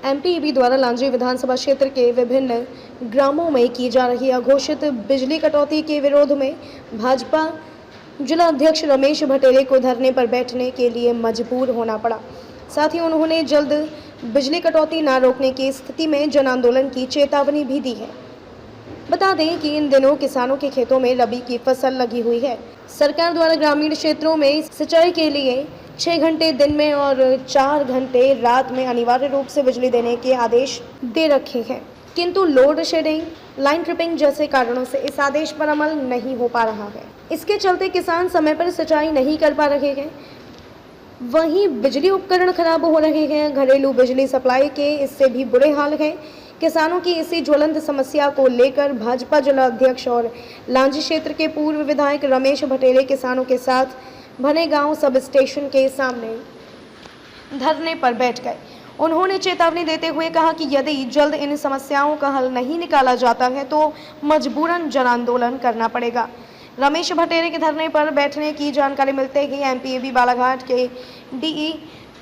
MPEB द्वारा लांजी विधानसभा क्षेत्र के विभिन्न ग्रामों में की जा रही अघोषित बिजली कटौती के विरोध में भाजपा जिला अध्यक्ष रमेश भटेले को धरने पर बैठने के लिए मजबूर होना पड़ा। साथ ही उन्होंने जल्द बिजली कटौती न रोकने की स्थिति में जन आंदोलन की चेतावनी भी दी है। बता दें कि इन दिनों किसानों के खेतों में रबी की फसल लगी हुई है। सरकार द्वारा ग्रामीण क्षेत्रों में सिंचाई के लिए 6 घंटे दिन में और 4 घंटे रात में अनिवार्य रूप से बिजली देने के आदेश दे रखे हैं, किंतु लोड शेडिंग, लाइन ट्रिपिंग जैसे कारणों से इस आदेश पर अमल नहीं हो पा रहा है। इसके चलते किसान समय पर सिंचाई नहीं कर पा रहे हैं। वहीं बिजली उपकरण खराब हो रहे हैं। घरेलू बिजली सप्लाई के इससे भी बुरे हाल हैं। किसानों की इसी ज्वलंत समस्या को लेकर भाजपा जिला अध्यक्ष और लांजी क्षेत्र के पूर्व विधायक रमेश भटेले किसानों के साथ भनेगांव सब स्टेशन के सामने धरने पर बैठ गए। उन्होंने चेतावनी देते हुए कहा कि यदि जल्द इन समस्याओं का हल नहीं निकाला जाता है तो मजबूरन जन आंदोलन करना पड़ेगा। रमेश भटेले के धरने पर बैठने की जानकारी मिलते ही एमपीईबी बालाघाट के डीई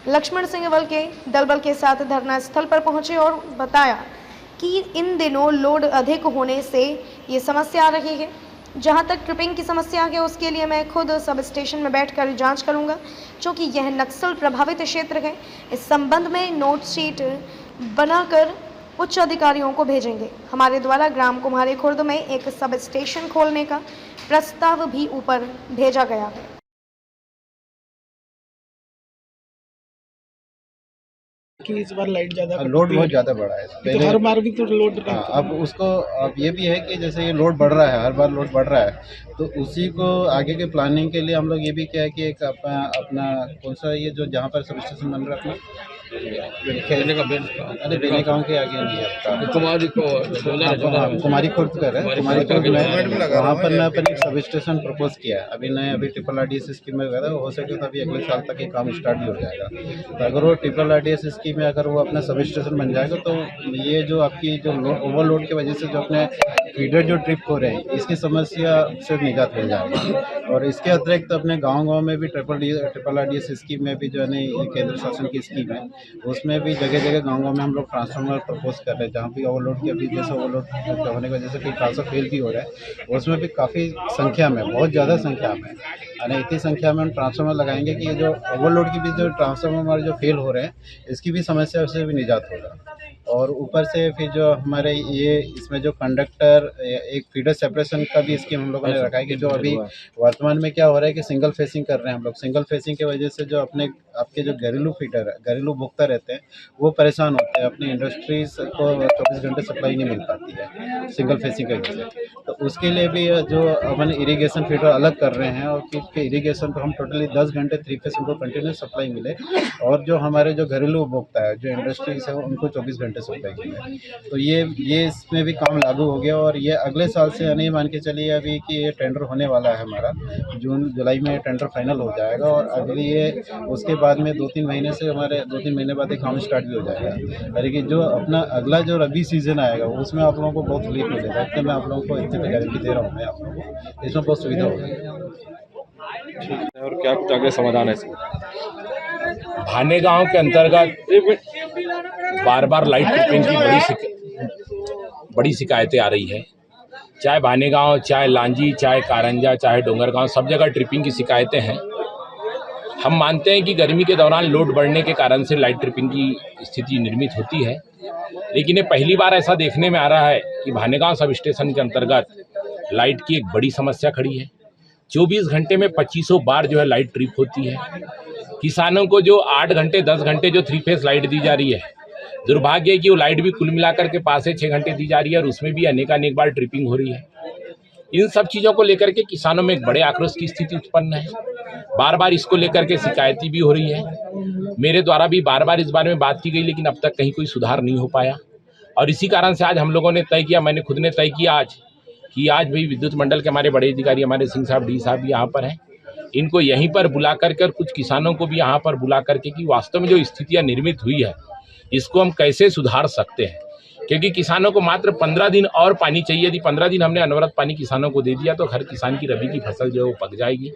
लक्ष्मण सिंह दल बल के साथ धरना स्थल पर पहुंचे और बताया कि इन दिनों लोड अधिक होने से ये समस्या आ रही है। जहां तक ट्रिपिंग की समस्या है उसके लिए मैं खुद सब स्टेशन में बैठकर जांच करूंगा, क्योंकि यह नक्सल प्रभावित क्षेत्र है। इस संबंध में नोट शीट बनाकर उच्च अधिकारियों को भेजेंगे। हमारे द्वारा ग्राम कुम्हारी खुर्द में एक सब स्टेशन खोलने का प्रस्ताव भी ऊपर भेजा गया है। कि इस बार लाइट ज्यादा लोड बहुत ज़्यादा बढ़ा है। तो हर बार भी तो लोड अब उसको अब ये भी है कि जैसे ये लोड बढ़ रहा है, हर बार लोड बढ़ रहा है, तो उसी को आगे के प्लानिंग के लिए हम लोग ये भी क्या है कि एक अपना कौन सा ये जो जहाँ पर सब स्टेशन बन रहा है बेने गाँव के आगे नहीं है कुमारी खुर्द कर है। कुमारी खुर्द में वहाँ पर ने अपन एक सब स्टेशन प्रपोज किया है। अभी ट्रिपल RDS स्कीम में गया था, हो सके तो अभी अगले साल तक ये काम स्टार्ट भी हो जाएगा। तो अगर वो ट्रिपल RDS स्कीम में अगर वो अपना सब स्टेशन बन जाएगा तो ये जो आपकी जो ओवरलोड की वजह से जो अपने फीडर जो ट्रिप हो रहे हैं इसकी समस्या से निजात मिल जाएगी। और इसके अतिरिक्त अपने गाँव में भी ट्रिपल RDS स्कीम में भी जो है केंद्र शासन की स्कीम है, उसमें भी जगह जगह गाँवों में हम लोग ट्रांसफार्मर प्रपोज कर रहे हैं, जहाँ भी ओवरलोड की अभी जैसे ओवरलोड होने की वजह से कई ट्रांसफर फेल भी हो रहा है। उसमें भी काफ़ी संख्या में, बहुत ज़्यादा संख्या में, यानी इतनी संख्या में हम ट्रांसफार्मर लगाएंगे कि ये जो ओवरलोड की भी जो ट्रांसफार्मर जो फेल हो रहे हैं इसकी भी समस्या से भी निजात होगा। और ऊपर से फिर जो हमारे ये इसमें जो कंडक्टर एक फीडर सेपरेशन का भी स्कीम हम लोगों ने रखा है कि जो अभी वर्तमान में क्या हो रहा है कि सिंगल फेसिंग कर रहे हैं हम लोग। सिंगल फेसिंग की वजह से जो आपके जो घरेलू फीडर है, घरेलू उपभोक्ता रहते हैं वो परेशान होते हैं। अपनी इंडस्ट्रीज को 24 घंटे सप्लाई नहीं मिल पाती है सिंगल फेसिंग की वजह से। तो उसके लिए भी जो अपन इरीगेशन फीडर अलग कर रहे हैं और कि इरीगेशन को हम टोटली 10 घंटे 3 फेस उनको कंटिन्यूस सप्लाई मिले, और जो हमारे जो घरेलू उपभोक्ता है, जो इंडस्ट्रीज है, उनको 24 घंटे सप्लाई मिले। तो ये इसमें भी काम लागू हो गया। और ये अगले साल से यानी मान के चलिए अभी कि ये टेंडर होने वाला है हमारा, जून जुलाई में टेंडर फाइनल हो जाएगा। और अगली ये उसके बाद में 2-3 महीने से हमारे 2-3 महीने बाद एक काम स्टार्ट भी हो जाएगा। यानी कि जो अपना अगला जो रबी सीजन आएगा उसमें आप लोगों को बहुत रिलीफ मिलेगा। इसलिए मैं आप लोगों को इतनी गारंटी दे रहा हूँ, मैं आप लोगों को इसमें बहुत सुविधा होगी। और क्या कुछ आगे समाधान है इसमें? भाने गांव के अंतर्गत बार बार लाइट ट्रिपिंग की बड़ी शिकायतें आ रही है। चाहे भाने गांव, चाहे लांजी, चाहे कारंजा, चाहे डोंगरगांव, सब जगह ट्रिपिंग की शिकायतें हैं। हम मानते हैं कि गर्मी के दौरान लोड बढ़ने के कारण से लाइट ट्रिपिंग की स्थिति निर्मित होती है, लेकिन ये पहली बार ऐसा देखने में आ रहा है कि भानेगांव सब स्टेशन के अंतर्गत लाइट की एक बड़ी समस्या खड़ी है। 24 घंटे में 2500 बार जो है लाइट ट्रिप होती है। किसानों को जो 8 घंटे 10 घंटे जो 3 फेस लाइट दी जा रही है, दुर्भाग्य है कि वो लाइट भी कुल मिलाकर के 5 से 6 घंटे दी जा रही है और उसमें भी अनेकानेक बार ट्रिपिंग हो रही है। इन सब चीज़ों को लेकर के किसानों में एक बड़े आक्रोश की स्थिति उत्पन्न है। बार बार इसको लेकर के शिकायतें भी हो रही है। मेरे द्वारा भी बार बार इस बारे में बात की गई, लेकिन अब तक कहीं कोई सुधार नहीं हो पाया। और इसी कारण से आज हम लोगों ने तय किया, मैंने खुद ने तय किया आज भाई विद्युत मंडल के हमारे बड़े अधिकारी, हमारे सिंह साहब, डी साहब भी यहाँ पर हैं, इनको यहीं पर बुला करके और कुछ किसानों को भी यहाँ पर बुला करके कि वास्तव में जो स्थितियाँ निर्मित हुई है इसको हम कैसे सुधार सकते हैं। क्योंकि किसानों को मात्र 15 दिन और पानी चाहिए। यदि 15 दिन हमने अनवरत पानी किसानों को दे दिया तो हर किसान की रबी की फसल जो है वो पक जाएगी।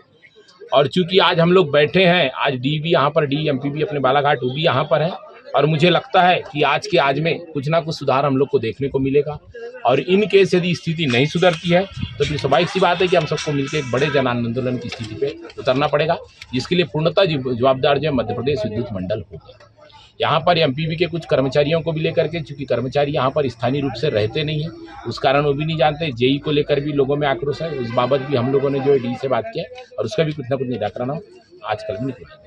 और चूंकि आज हम लोग बैठे हैं, आज डी भी यहाँ पर, डी एमपी भी अपने बालाघाट वो भी यहाँ पर है, और मुझे लगता है कि आज के आज में कुछ ना कुछ सुधार हम लोग को देखने को मिलेगा। और इन केस यदि स्थिति नहीं सुधरती है तो फिर स्वाभाविक सी बात है कि हम सबको मिलकर एक बड़े जन आंदोलन की स्थिति पे उतरना पड़ेगा, जिसके लिए पूर्णतः जवाबदार जो मध्य प्रदेश विद्युत मंडल होगा। यहाँ पर एमपीवी के कुछ कर्मचारियों को भी लेकर के, चूंकि कर्मचारी यहाँ पर स्थानीय रूप से रहते नहीं है, उस कारण वो भी नहीं जानते। जेई को लेकर भी लोगों में आक्रोश है, उस बाबत भी हम लोगों ने जो है डी से बात किया और उसका भी कुछ ना कुछ निराकरण आजकल भी निकला।